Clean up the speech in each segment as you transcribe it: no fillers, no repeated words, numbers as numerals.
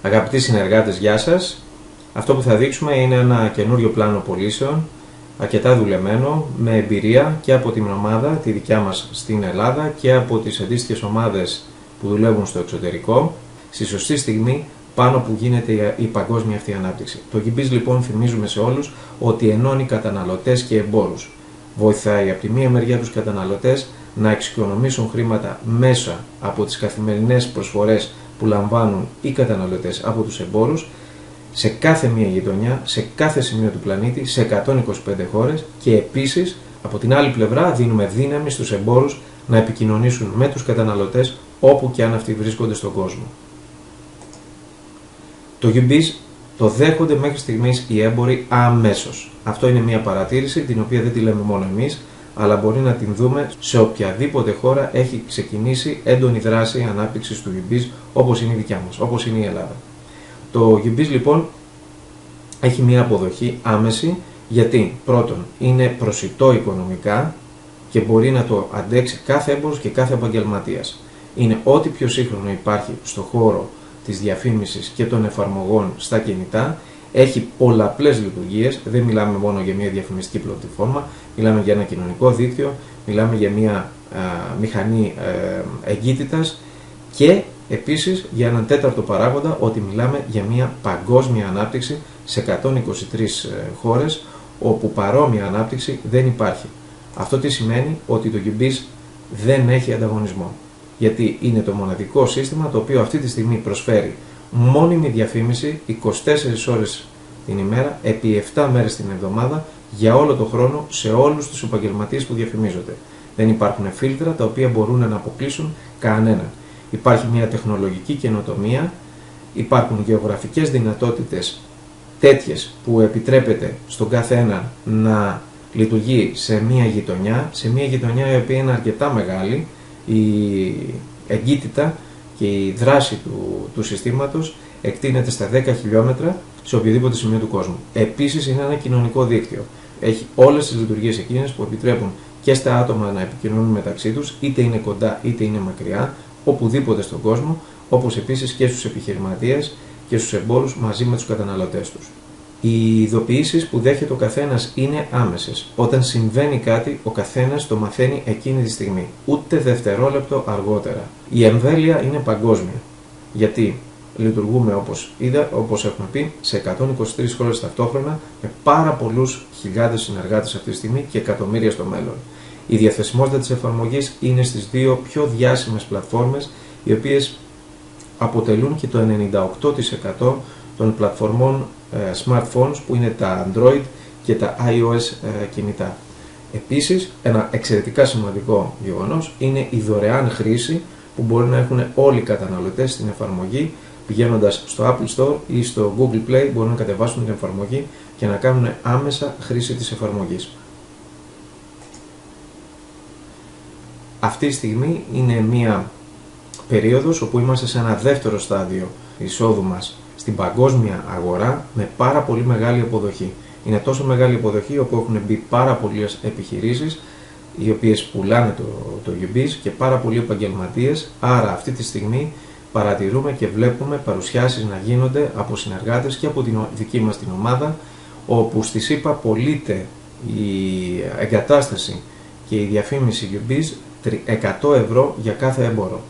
Αγαπητοί συνεργάτες, γεια σας. Αυτό που θα δείξουμε είναι ένα καινούριο πλάνο πωλήσεων, αρκετά δουλεμένο, με εμπειρία και από την ομάδα, τη δικιά μας στην Ελλάδα, και από τις αντίστοιχες ομάδες που δουλεύουν στο εξωτερικό, στη σωστή στιγμή πάνω που γίνεται η παγκόσμια αυτή ανάπτυξη. Το GBIZ λοιπόν, θυμίζουμε σε όλους, ότι ενώνει καταναλωτές και εμπόρους. Βοηθάει από τη μία μεριά τους καταναλωτές να εξοικονομήσουν χρήματα μέσα από τις καθημερινές προσφορές που λαμβάνουν οι καταναλωτές από τους εμπόρους, σε κάθε μία γειτονιά, σε κάθε σημείο του πλανήτη, σε 125 χώρες, και επίσης από την άλλη πλευρά δίνουμε δύναμη στους εμπόρους να επικοινωνήσουν με τους καταναλωτές όπου και αν αυτοί βρίσκονται στον κόσμο. Το GBIZ το δέχονται μέχρι στιγμής οι έμποροι αμέσως. Αυτό είναι μια παρατήρηση την οποία δεν τη λέμε μόνο εμείς, αλλά μπορεί να την δούμε σε οποιαδήποτε χώρα έχει ξεκινήσει έντονη δράση ανάπτυξης του GBIZ, όπως είναι η δικιά μας, όπως είναι η Ελλάδα. Το GBIZ λοιπόν έχει μια αποδοχή άμεση, γιατί πρώτον είναι προσιτό οικονομικά και μπορεί να το αντέξει κάθε έμπορος και κάθε επαγγελματίας. Είναι ό,τι πιο σύγχρονο υπάρχει στο χώρο της διαφήμισης και των εφαρμογών στα κινητά. Έχει πολλαπλές λειτουργίες, δεν μιλάμε μόνο για μια διαφημιστική πλατφόρμα, μιλάμε για ένα κοινωνικό δίκτυο, μιλάμε για μια μηχανή εγκύτητας και επίσης για έναν τέταρτο παράγοντα, ότι μιλάμε για μια παγκόσμια ανάπτυξη σε 123 χώρες, όπου παρόμοια ανάπτυξη δεν υπάρχει. Αυτό τι σημαίνει? Ότι το GBIZ δεν έχει ανταγωνισμό, γιατί είναι το μοναδικό σύστημα το οποίο αυτή τη στιγμή προσφέρει μόνιμη διαφήμιση 24 ώρες την ημέρα, επί 7 μέρες την εβδομάδα, για όλο το χρόνο, σε όλους τους επαγγελματίες που διαφημίζονται. Δεν υπάρχουν φίλτρα τα οποία μπορούν να αποκλείσουν κανέναν. Υπάρχει μια τεχνολογική καινοτομία, υπάρχουν γεωγραφικές δυνατότητες τέτοιες που επιτρέπεται στον κάθε ένα να λειτουργεί σε μια γειτονιά η οποία είναι αρκετά μεγάλη. Η εγκύτητα και η δράση του συστήματος εκτείνεται στα 10 χιλιόμετρα σε οποιοδήποτε σημείο του κόσμου. Επίσης είναι ένα κοινωνικό δίκτυο. Έχει όλες τις λειτουργίες εκείνες που επιτρέπουν και στα άτομα να επικοινωνούν μεταξύ τους, είτε είναι κοντά είτε είναι μακριά, οπουδήποτε στον κόσμο, όπως επίσης και στους επιχειρηματίες και στους εμπόρους μαζί με τους καταναλωτές τους. Οι ειδοποιήσεις που δέχεται ο καθένας είναι άμεσες. Όταν συμβαίνει κάτι, ο καθένας το μαθαίνει εκείνη τη στιγμή, ούτε δευτερόλεπτο αργότερα. Η εμβέλεια είναι παγκόσμια, γιατί λειτουργούμε όπως έχουμε πει, σε 123 χώρες ταυτόχρονα, με πάρα πολλούς χιλιάδες συνεργάτες αυτή τη στιγμή και εκατομμύρια στο μέλλον. Η διαθεσιμότητα της εφαρμογής είναι στις δύο πιο διάσημες πλατφόρμες, οι οποίες αποτελούν και το 98% των πλατφορμών smartphones, που είναι τα Android και τα iOS κινητά. Επίσης, ένα εξαιρετικά σημαντικό γεγονός είναι η δωρεάν χρήση που μπορεί να έχουν όλοι οι καταναλωτές στην εφαρμογή. Πηγαίνοντας στο Apple Store ή στο Google Play μπορούν να κατεβάσουν την εφαρμογή και να κάνουν άμεσα χρήση της εφαρμογής. Αυτή τη στιγμή είναι μια περίοδος όπου είμαστε σε ένα δεύτερο στάδιο εισόδου μας στην παγκόσμια αγορά, με πάρα πολύ μεγάλη αποδοχή. Είναι τόσο μεγάλη αποδοχή όπου έχουν μπει πάρα πολλές επιχειρήσεις οι οποίες πουλάνε το GBIZ και πάρα πολλοί επαγγελματίες. Άρα αυτή τη στιγμή παρατηρούμε και βλέπουμε παρουσιάσεις να γίνονται από συνεργάτες και από την δική μας την ομάδα, όπου στη ΣΥΠΑ πωλείται η εγκατάσταση και η διαφήμιση GBIZ 100 ευρώ για κάθε έμπορο.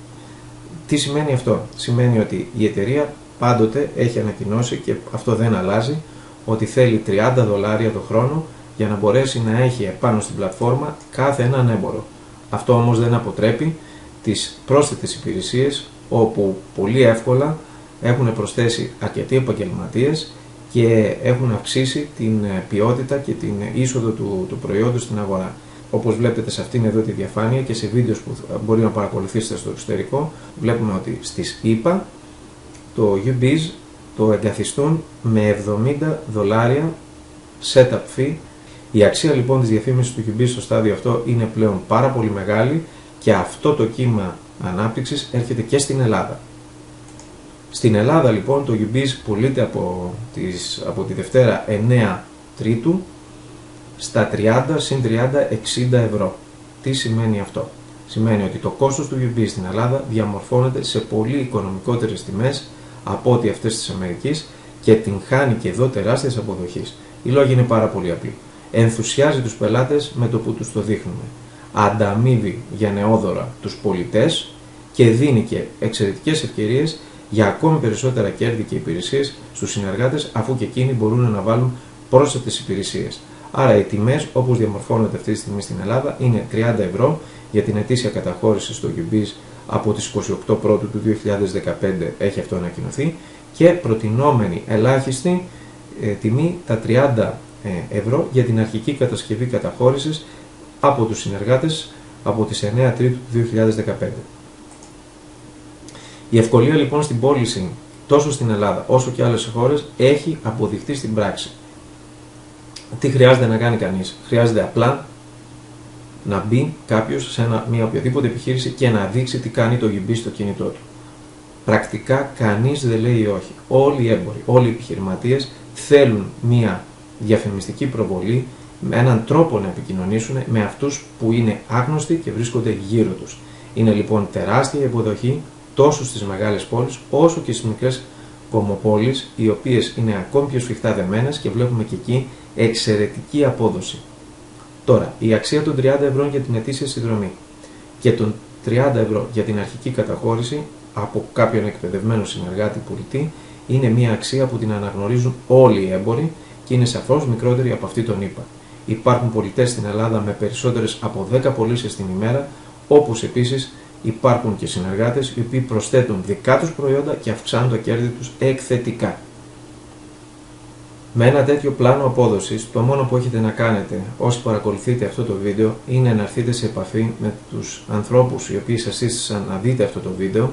Τι σημαίνει αυτό? Σημαίνει ότι η εταιρεία πάντοτε έχει ανακοινώσει, και αυτό δεν αλλάζει, ότι θέλει $30 το χρόνο για να μπορέσει να έχει επάνω στην πλατφόρμα κάθε έναν έμπορο. Αυτό όμως δεν αποτρέπει τις πρόσθετες υπηρεσίες, όπου πολύ εύκολα έχουν προσθέσει αρκετοί επαγγελματίες και έχουν αυξήσει την ποιότητα και την είσοδο του προϊόντος στην αγορά. Όπως βλέπετε σε αυτήν εδώ τη διαφάνεια και σε βίντεο που μπορεί να παρακολουθήσετε στο εξωτερικό, βλέπουμε ότι στις ΗΠΑ το GBIZ το εγκαθιστούν με $70 setup fee. Η αξία λοιπόν της διαφήμισης του GBIZ στο στάδιο αυτό είναι πλέον πάρα πολύ μεγάλη, και αυτό το κύμα ανάπτυξης έρχεται και στην Ελλάδα. Στην Ελλάδα λοιπόν το GBIZ πωλείται από τη Δευτέρα 9 Τρίτου στα 30 συν 30 60 ευρώ. Τι σημαίνει αυτό? Σημαίνει ότι το κόστος του GBIZ στην Ελλάδα διαμορφώνεται σε πολύ οικονομικότερες τιμές από ό,τι αυτές της Αμερικής και την χάνει και εδώ τεράστιας αποδοχής. Οι λόγοι είναι πάρα πολύ απλοί. Ενθουσιάζει τους πελάτες με το που τους το δείχνουμε. Ανταμείβει για νεόδωρα τους πολιτές και δίνει και εξαιρετικές ευκαιρίες για ακόμη περισσότερα κέρδη και υπηρεσίες στους συνεργάτες, αφού και εκείνοι μπορούν να βάλουν πρόσθετες υπηρεσίες. Άρα οι τιμές, όπως διαμορφώνονται αυτή τη στιγμή στην Ελλάδα, είναι 30 ευρώ για την ετήσια καταχώρηση στο UBIS από τις 28 Πρώτου του 2015 έχει αυτό ανακοινωθεί, και προτινόμενη ελάχιστη τιμή τα 30 ευρώ για την αρχική κατασκευή καταχώρησης από τους συνεργάτες από τις 9 Τρίτου του 2015. Η ευκολία λοιπόν στην πώληση τόσο στην Ελλάδα όσο και άλλες χώρες έχει αποδειχθεί στην πράξη. Τι χρειάζεται να κάνει κανείς? Χρειάζεται απλά να μπει κάποιος σε μια οποιαδήποτε επιχείρηση και να δείξει τι κάνει το UBIS στο κινητό του. Πρακτικά κανείς δεν λέει όχι. Όλοι οι έμποροι, όλοι οι επιχειρηματίες θέλουν μια διαφημιστική προβολή, με έναν τρόπο να επικοινωνήσουν με αυτούς που είναι άγνωστοι και βρίσκονται γύρω τους. Είναι λοιπόν τεράστια η υποδοχή τόσο στις μεγάλες πόλεις όσο και στις μικρές κομμοπόλεις, οι οποίες είναι ακόμη πιο σφιχτά δεμένες και βλέπουμε και εκεί εξαιρετική απόδοση. Τώρα, η αξία των 30 ευρώ για την ετήσια συνδρομή και των 30 ευρώ για την αρχική καταχώρηση από κάποιον εκπαιδευμένο συνεργάτη πολιτή είναι μια αξία που την αναγνωρίζουν όλοι οι έμποροι και είναι σαφώς μικρότερη από αυτή των ΗΠΑ. Υπάρχουν πολιτές στην Ελλάδα με περισσότερες από 10 πωλήσεις την ημέρα, όπως επίσης υπάρχουν και συνεργάτες οι οποίοι προσθέτουν δικά τους προϊόντα και αυξάνουν τα κέρδη τους εκθετικά. Με ένα τέτοιο πλάνο απόδοσης, το μόνο που έχετε να κάνετε όσοι παρακολουθείτε αυτό το βίντεο είναι να έρθετε σε επαφή με τους ανθρώπους οι οποίοι σας σύστησαν να δείτε αυτό το βίντεο.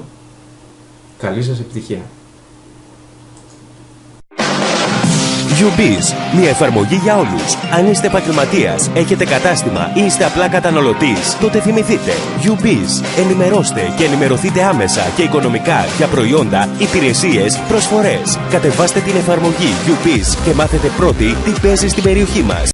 Καλή σας επιτυχία! UBIS, μια εφαρμογή για όλους. Αν είστε επαγγελματίας, έχετε κατάστημα ή είστε απλά καταναλωτής, τότε θυμηθείτε UBIS. Ενημερώστε και ενημερωθείτε άμεσα και οικονομικά για προϊόντα, υπηρεσίες, προσφορές. Κατεβάστε την εφαρμογή UBIS και μάθετε πρώτοι τι παίζει στην περιοχή μας.